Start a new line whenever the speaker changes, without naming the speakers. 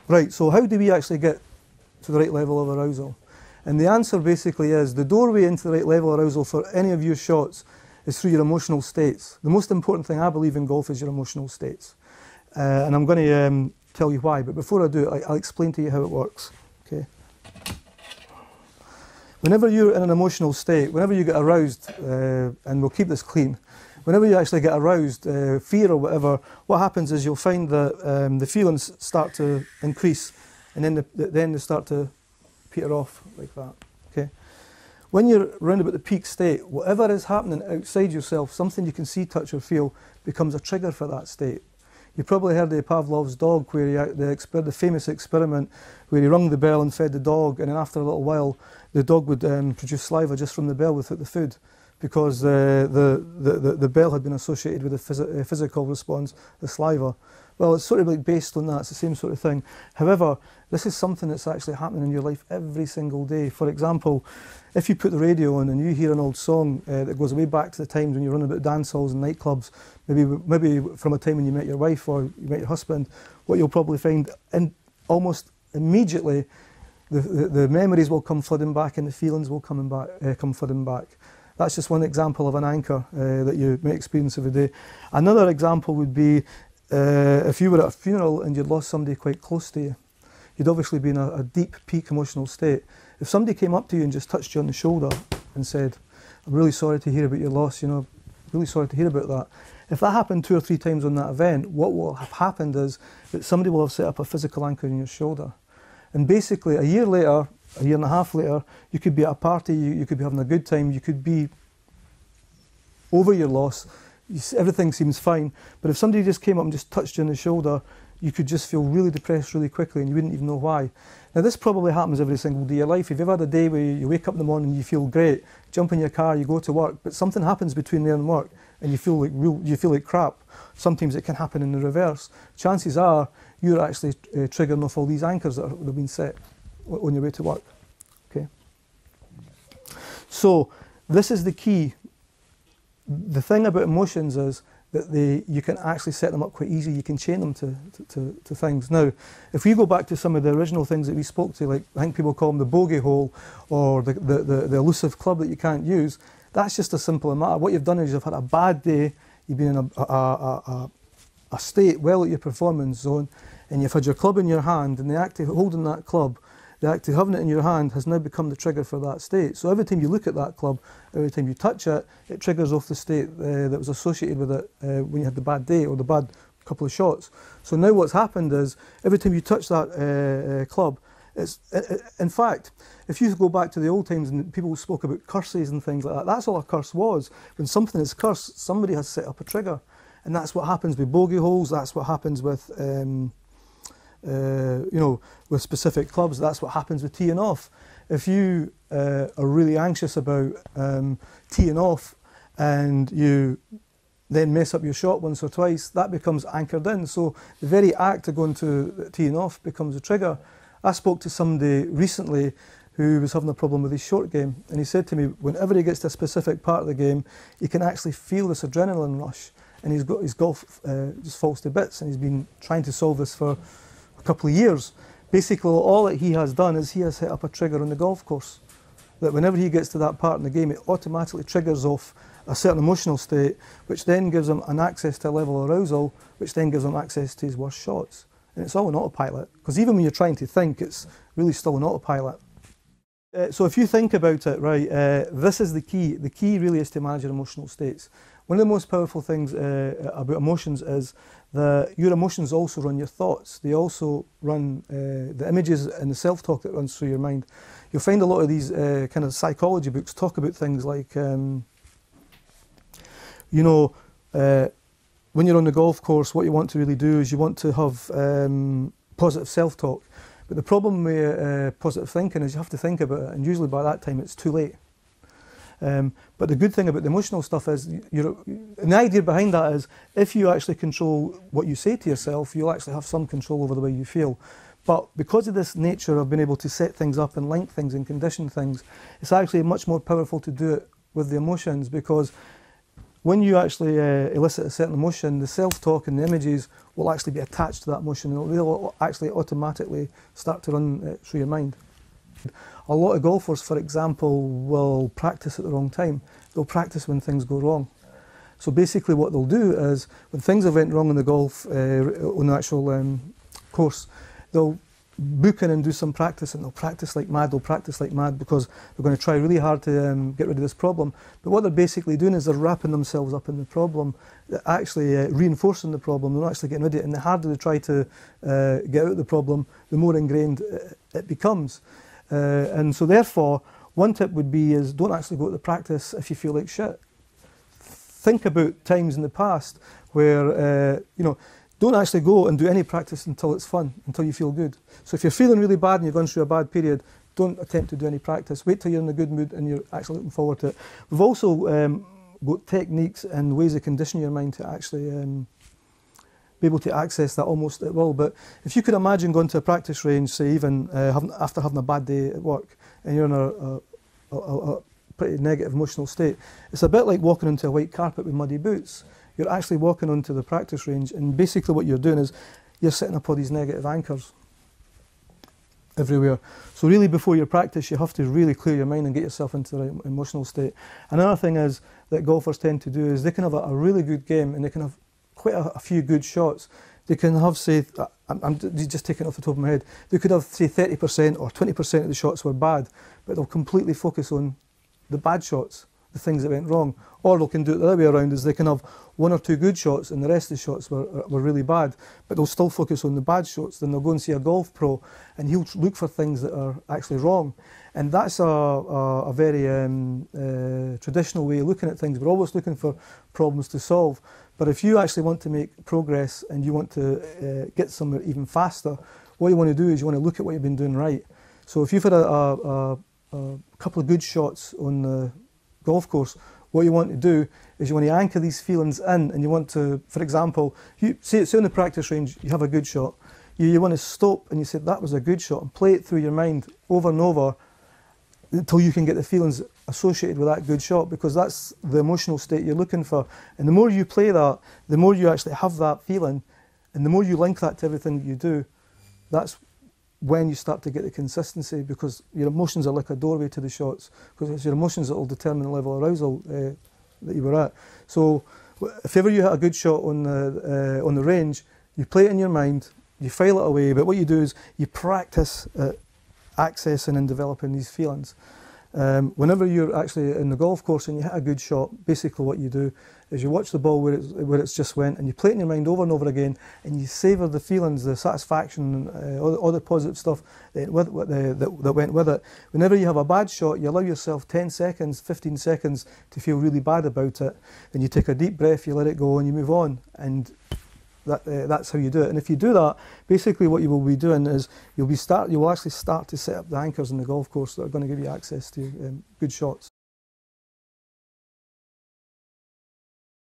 Right, so how do we actually get to the right level of arousal? And the answer basically is the doorway into the right level of arousal for any of your shots is through your emotional states. The most important thing I believe in golf is your emotional states. And I'm going to tell you why, but before I do it, I'll explain to you how it works. Okay. Whenever you're in an emotional state, whenever you get aroused, and we'll keep this clean, whenever you actually get aroused, fear or whatever, what happens is you'll find that the feelings start to increase, and then they start to peter off like that. Okay. When you're around about the peak state, whatever is happening outside yourself, something you can see, touch or feel, becomes a trigger for that state. You probably heard of Pavlov's dog, where the famous experiment where he rung the bell and fed the dog, and then after a little while, the dog would produce saliva just from the bell without the food, because the bell had been associated with a physical response, the saliva. Well, it's sort of like based on that, it's the same sort of thing. However, this is something that's actually happening in your life every single day. For example, if you put the radio on and you hear an old song that goes way back to the times when you were running about dance halls and nightclubs, maybe from a time when you met your wife or you met your husband, what you'll probably find, and almost immediately, the memories will come flooding back and the feelings will come flooding back. That's just one example of an anchor that you may experience every day. Another example would be if you were at a funeral and you'd lost somebody quite close to you. You'd obviously be in a deep peak emotional state. If somebody came up to you and just touched you on the shoulder and said, "I'm really sorry to hear about your loss, you know, really sorry to hear about that." If that happened 2 or 3 times on that event, what will have happened is that somebody will have set up a physical anchor in your shoulder. And basically, a year later, a year and a half later, you could be at a party, you could be having a good time, you could be over your loss, everything seems fine. But if somebody just came up and just touched you on the shoulder, you could just feel really depressed really quickly and you wouldn't even know why. Now this probably happens every single day of your life. If you've had a day where you wake up in the morning and you feel great, jump in your car, you go to work, but something happens between there and work and you feel like crap. Sometimes it can happen in the reverse. Chances are you're actually triggering off all these anchors that have been set on your way to work. Okay. So this is the key. The thing about emotions is that you can actually set them up quite easy. You can chain them to things. Now, if we go back to some of the original things that we spoke to, like I think people call them the bogey hole or the elusive club that you can't use, that's just a simple matter. What you've done is you've had a bad day, you've been in a state well at your performance zone, and you've had your club in your hand, and the act of holding that club, the act of having it in your hand has now become the trigger for that state. So every time you look at that club, every time you touch it, it triggers off the state that was associated with it when you had the bad day or the bad couple of shots. So now what's happened is every time you touch that club, in fact, if you go back to the old times and people spoke about curses and things like that, that's all a curse was. When something is cursed, somebody has set up a trigger. And that's what happens with bogey holes, that's what happens with with specific clubs. That's what happens with teeing off. If you are really anxious about teeing off and you then mess up your shot once or twice, that becomes anchored in. So the very act of going to teeing off becomes a trigger. I spoke to somebody recently who was having a problem with his short game, and he said to me, whenever he gets to a specific part of the game, he can actually feel this adrenaline rush, and his golf just falls to bits, and he's been trying to solve this for a couple of years. Basically, all that he has done is he has set up a trigger on the golf course, that whenever he gets to that part in the game, it automatically triggers off a certain emotional state, which then gives him an access to a level of arousal, which then gives him access to his worst shots. And it's all an autopilot, because even when you're trying to think, it's really still an autopilot. So if you think about it, right, this is the key. The key really is to manage your emotional states. One of the most powerful things about emotions is that your emotions also run your thoughts. They also run the images and the self-talk that runs through your mind. You'll find a lot of these kind of psychology books talk about things like, when you're on the golf course, what you want to really do is you want to have positive self-talk. But the problem with positive thinking is you have to think about it, and usually by that time it's too late. But the good thing about the emotional stuff is, and the idea behind that is, if you actually control what you say to yourself, you'll actually have some control over the way you feel. But because of this nature of being able to set things up and link things and condition things, it's actually much more powerful to do it with the emotions, because when you actually elicit a certain emotion, the self-talk and the images will actually be attached to that emotion, and they'll actually automatically start to run through your mind. A lot of golfers, for example, will practice at the wrong time. They'll practice when things go wrong. So basically what they'll do is, when things have went wrong in the golf, on the actual course, they'll book in and do some practice, and they'll practice like mad, because they're going to try really hard to get rid of this problem. But what they're basically doing is they're wrapping themselves up in the problem, actually reinforcing the problem. They're not actually getting rid of it, and the harder they try to get out of the problem, the more ingrained it becomes. And so therefore, one tip would be is don't actually go to the practice if you feel like shit. Think about times in the past where, don't actually go and do any practice until it's fun, until you feel good. So if you're feeling really bad and you're going through a bad period, don't attempt to do any practice. Wait till you're in a good mood and you're actually looking forward to it. We've also got techniques and ways of conditioning your mind to actually be able to access that almost at will. But if you could imagine going to a practice range, say even after having a bad day at work, and you're in a pretty negative emotional state, it's a bit like walking onto a white carpet with muddy boots. You're actually walking onto the practice range, and basically what you're doing is you're setting up all these negative anchors everywhere. So really before your practice, you have to really clear your mind and get yourself into the right emotional state. Another thing is that golfers tend to do is they can have a really good game, and they can have quite a few good shots. They can have, say, I'm just taking it off the top of my head, they could have, say, 30% or 20% of the shots were bad, but they'll completely focus on the bad shots, the things that went wrong. Or they can do it the other way around, is they can have one or two good shots and the rest of the shots were really bad, but they'll still focus on the bad shots. Then they'll go and see a golf pro and he'll look for things that are actually wrong. And that's a very traditional way of looking at things. We're always looking for problems to solve. But if you actually want to make progress and you want to get somewhere even faster, what you want to do is you want to look at what you've been doing right. So if you've had a couple of good shots on the golf course, what you want to do is you want to anchor these feelings in, and you want to, for example, say on the practice range, you have a good shot. You want to stop and you say, that was a good shot, and play it through your mind over and over until you can get the feelings associated with that good shot, because that's the emotional state you're looking for. And the more you play that, the more you actually have that feeling, and the more you link that to everything that you do, that's when you start to get the consistency, because your emotions are like a doorway to the shots, because it's your emotions that will determine the level of arousal that you were at. So if ever you hit a good shot on the range, you play it in your mind, you file it away, but what you do is you practice accessing and developing these feelings. Whenever you're actually in the golf course and you hit a good shot, basically what you do is you watch the ball where it's just went, and you play it in your mind over and over again, and you savour the feelings, the satisfaction, all the positive stuff that went with it. Whenever you have a bad shot, you allow yourself 10 seconds, 15 seconds to feel really bad about it. Then you take a deep breath, you let it go, and you move on. And that's how you do it. And if you do that, basically what you will be doing is you will actually start to set up the anchors in the golf course that are going to give you access to good shots.